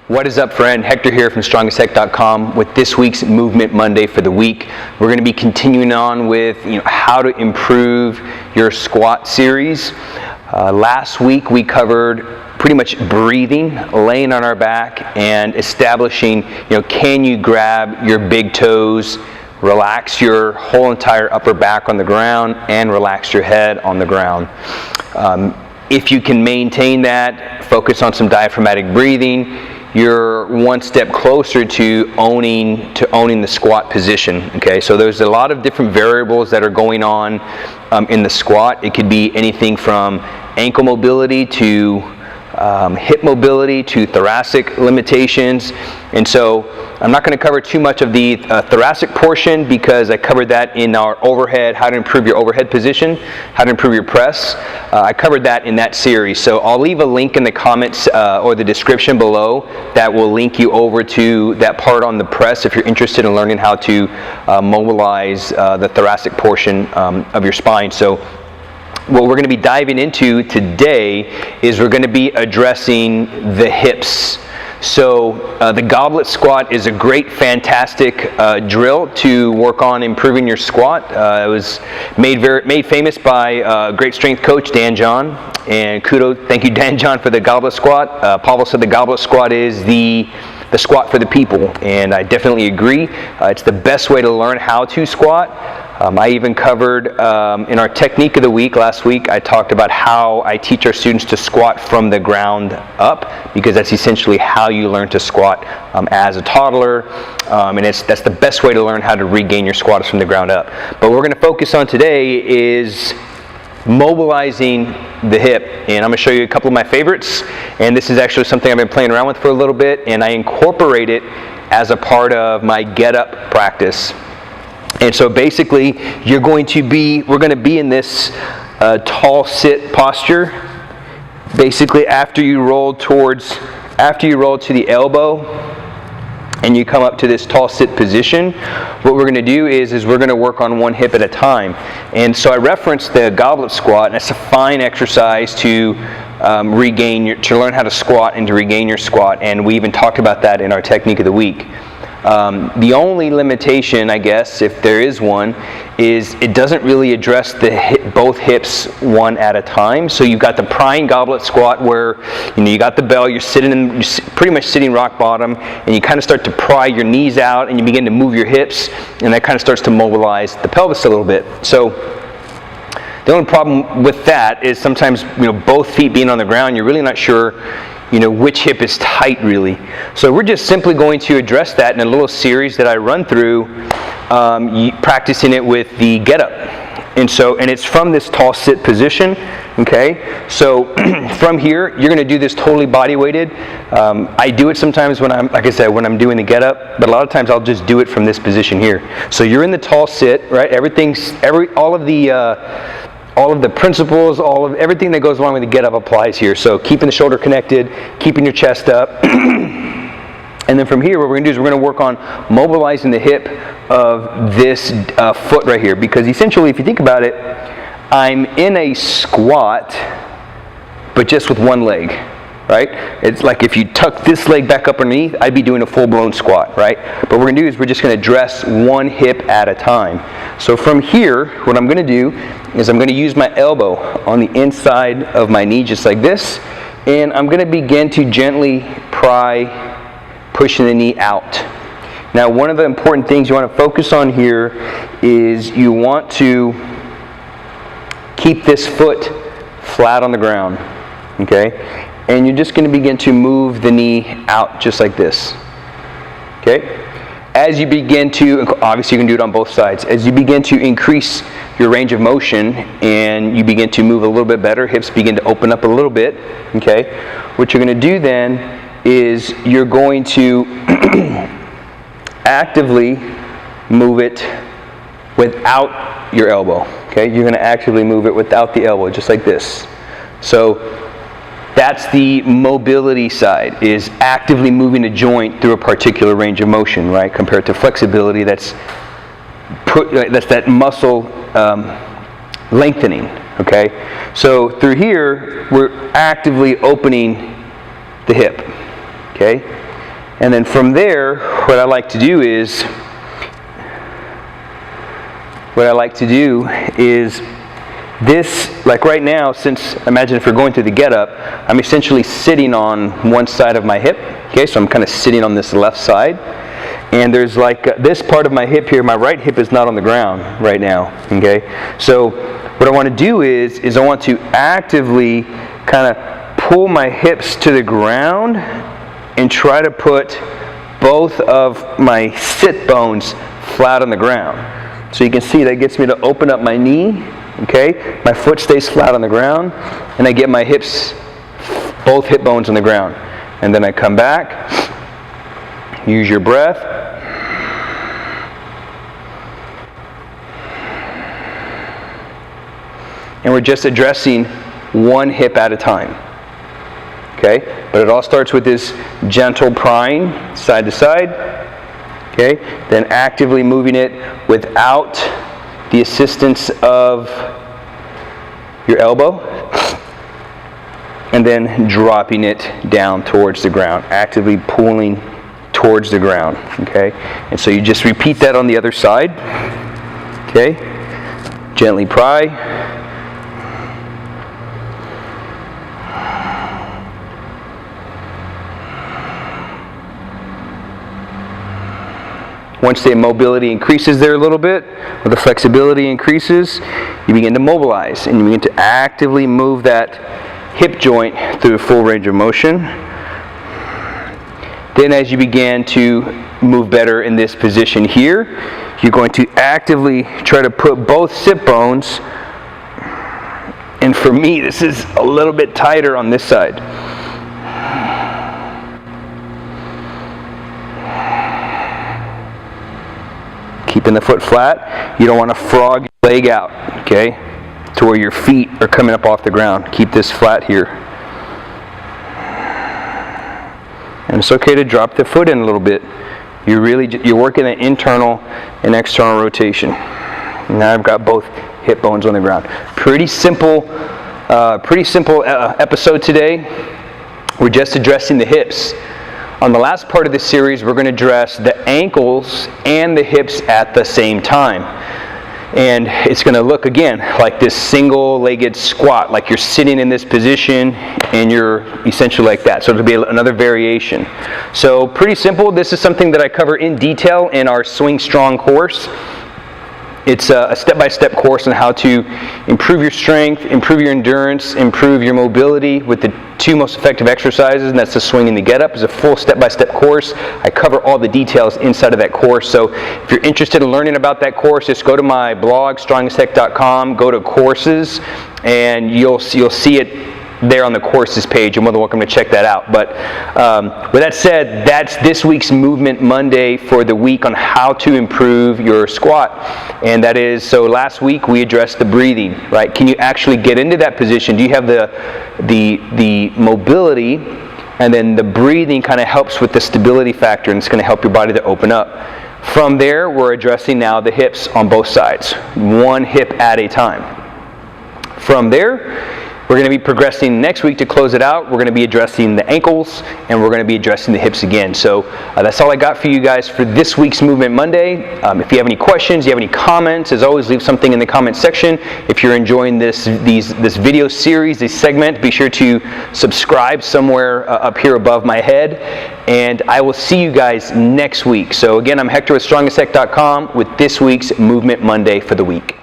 What is up, friend? Hector here from StrongestHec.com with this week's Movement Monday for the week. We're going to be continuing on with how to improve your squat series. Last week we covered pretty much breathing, laying on our back, and establishing, can you grab your big toes, relax your whole entire upper back on the ground, and relax your head on the ground. If you can maintain that, focus on some diaphragmatic breathing, you're one step closer to owning the squat position. Okay, so there's a lot of different variables that are going on in the squat. It could be anything from ankle mobility to hip mobility to thoracic limitations. And so I'm not going to cover too much of the thoracic portion because I covered that in our overhead, how to improve your overhead position, how to improve your press. I covered that in that series. So I'll leave a link in the comments or the description below that will link you over to that part on the press if you're interested in learning how to mobilize the thoracic portion of your spine. So what we're going to be diving into today is we're going to be addressing the hips. So the goblet squat is a great, fantastic drill to work on improving your squat. It was made famous by great strength coach Dan John, and thank you Dan John for the goblet squat. Pavel said the goblet squat is the squat for the people, and I definitely agree. It's the best way to learn how to squat. I even covered in our technique of the week last week, I talked about how I teach our students to squat from the ground up, because that's essentially how you learn to squat as a toddler, and that's the best way to learn how to regain your squat is from the ground up. But what we're going to focus on today is mobilizing the hip, and I'm going to show you a couple of my favorites, and this is actually something I've been playing around with for a little bit, and I incorporate it as a part of my get up practice. And so basically we're going to be in this tall sit posture. Basically after you roll to the elbow and you come up to this tall sit position, what we're going to do is we're going to work on one hip at a time. And so I referenced the goblet squat, and it's a fine exercise to learn how to squat and to regain your squat, and we even talked about that in our technique of the week. The only limitation, I guess, if there is one, is it doesn't really address both hips one at a time. So you've got the prying goblet squat where you got the bell, you're pretty much sitting rock bottom, and you kind of start to pry your knees out and you begin to move your hips, and that kind of starts to mobilize the pelvis a little bit. So the only problem with that is sometimes both feet being on the ground, you're really not sure which hip is tight really. So we're just simply going to address that in a little series that I run through, practicing it with the get up. And it's from this tall sit position, okay? So from here, you're gonna do this totally body weighted. I do it sometimes when when I'm doing the get up, but a lot of times I'll just do it from this position here. So you're in the tall sit, right? All of the principles, everything that goes along with the get up applies here. So keeping the shoulder connected, keeping your chest up. And then from here, what we're going to do is we're going to work on mobilizing the hip of this foot right here. Because essentially, if you think about it, I'm in a squat, but just with one leg, right? It's like if you tuck this leg back up underneath, I'd be doing a full-blown squat, right? But what we're going to do is we're just going to address one hip at a time. So from here, what I'm going to do is I'm going to use my elbow on the inside of my knee just like this, and I'm going to begin to gently pry, pushing the knee out. Now, one of the important things you want to focus on here is you want to keep this foot flat on the ground, okay? And you're just going to begin to move the knee out just like this, okay? As you begin to, obviously you can do it on both sides, as you begin to increase your range of motion and you begin to move a little bit better, hips begin to open up a little bit, okay? What you're going to do then is you're going to actively move it without your elbow, okay? You're going to actively move it without the elbow, just like this. So that's the mobility side, is actively moving a joint through a particular range of motion, right? Compared to flexibility, that's that muscle lengthening, okay? So through here, we're actively opening the hip, okay? And then from there, what I like to do is this, like right now, since imagine if you're going through the get up, I'm essentially sitting on one side of my hip. Okay, so I'm kind of sitting on this left side. And there's like this part of my hip here, my right hip is not on the ground right now. Okay, so what I want to do is I want to actively kind of pull my hips to the ground and try to put both of my sit bones flat on the ground. So you can see that gets me to open up my knee. Okay, my foot stays flat on the ground, and I get my hips, both hip bones on the ground. And then I come back, use your breath. And we're just addressing one hip at a time. Okay, but it all starts with this gentle prying side to side. Okay, then actively moving it without the assistance of your elbow, and then dropping it down towards the ground, actively pulling towards the ground. Okay, and so you just repeat that on the other side. Okay, gently pry. Once the mobility increases there a little bit, or the flexibility increases, you begin to mobilize and you begin to actively move that hip joint through a full range of motion. Then as you begin to move better in this position here, you're going to actively try to put both sit bones, and for me this is a little bit tighter on this side. Keeping the foot flat. You don't want to frog your leg out, okay, to where your feet are coming up off the ground. Keep this flat here. And it's okay to drop the foot in a little bit. You're working an internal and external rotation. Now I've got both hip bones on the ground. Pretty simple episode today. We're just addressing the hips. On the last part of this series, we're going to address the ankles and the hips at the same time. And it's going to look, again, like this single-legged squat, like you're sitting in this position and you're essentially like that. So it'll be another variation. So pretty simple. This is something that I cover in detail in our Swing Strong course. It's a step-by-step course on how to improve your strength, improve your endurance, improve your mobility with the two most effective exercises, and that's the swing and the get up. It's a full step-by-step course. I cover all the details inside of that course. So if you're interested in learning about that course, just go to my blog, strongestech.com, go to courses, and you'll see it there on the courses page. You're more than welcome to check that out. But with that said, that's this week's Movement Monday for the week on how to improve your squat. And that is, so last week we addressed the breathing, right? Can you actually get into that position? Do you have the mobility, and then the breathing kind of helps with the stability factor, and it's going to help your body to open up. From there, we're addressing now the hips on both sides, one hip at a time. From there, we're going to be progressing next week to close it out. We're going to be addressing the ankles, and we're going to be addressing the hips again. So that's all I got for you guys for this week's Movement Monday. If you have any questions, you have any comments, as always, leave something in the comment section. If you're enjoying this video series, this segment, be sure to subscribe somewhere up here above my head. And I will see you guys next week. So again, I'm Hector with strongestech.com with this week's Movement Monday for the week.